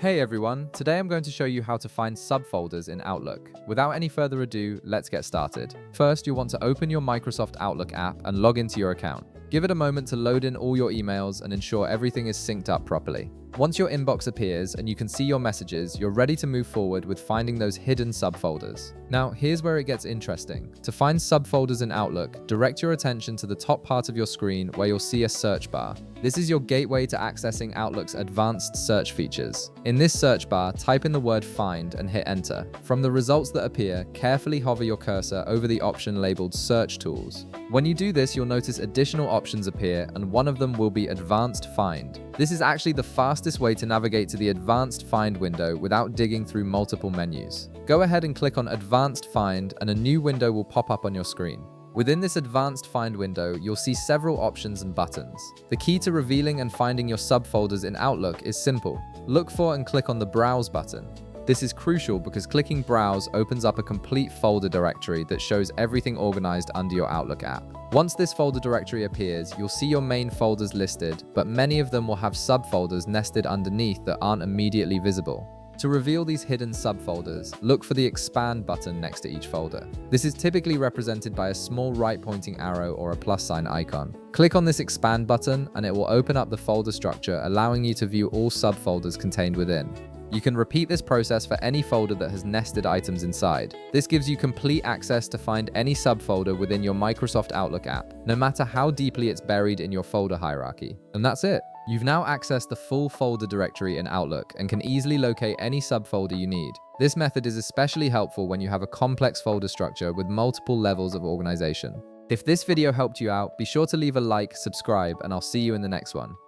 Hey everyone, today I'm going to show you how to find subfolders in Outlook. Without any further ado, let's get started. First, you'll want to open your Microsoft Outlook app and log into your account. Give it a moment to load in all your emails and ensure everything is synced up properly. Once your inbox appears and you can see your messages, you're ready to move forward with finding those hidden subfolders. Now, here's where it gets interesting. To find subfolders in Outlook, direct your attention to the top part of your screen where you'll see a search bar. This is your gateway to accessing Outlook's advanced search features. In this search bar, type in the word Find and hit Enter. From the results that appear, carefully hover your cursor over the option labeled Search Tools. When you do this, you'll notice additional options appear, and one of them will be Advanced Find. This is actually the fastest way to navigate to the Advanced Find window without digging through multiple menus. Go ahead and click on Advanced Find, and a new window will pop up on your screen. Within this Advanced Find window, you'll see several options and buttons. The key to revealing and finding your subfolders in Outlook is simple. Look for and click on the Browse button. This is crucial because clicking Browse opens up a complete folder directory that shows everything organized under your Outlook app. Once this folder directory appears, you'll see your main folders listed, but many of them will have subfolders nested underneath that aren't immediately visible. To reveal these hidden subfolders, look for the Expand button next to each folder. This is typically represented by a small right-pointing arrow or a plus sign icon. Click on this Expand button and it will open up the folder structure, allowing you to view all subfolders contained within. You can repeat this process for any folder that has nested items inside. This gives you complete access to find any subfolder within your Microsoft Outlook app, no matter how deeply it's buried in your folder hierarchy. And that's it. You've now accessed the full folder directory in Outlook and can easily locate any subfolder you need. This method is especially helpful when you have a complex folder structure with multiple levels of organization. If this video helped you out, be sure to leave a like, subscribe, and I'll see you in the next one.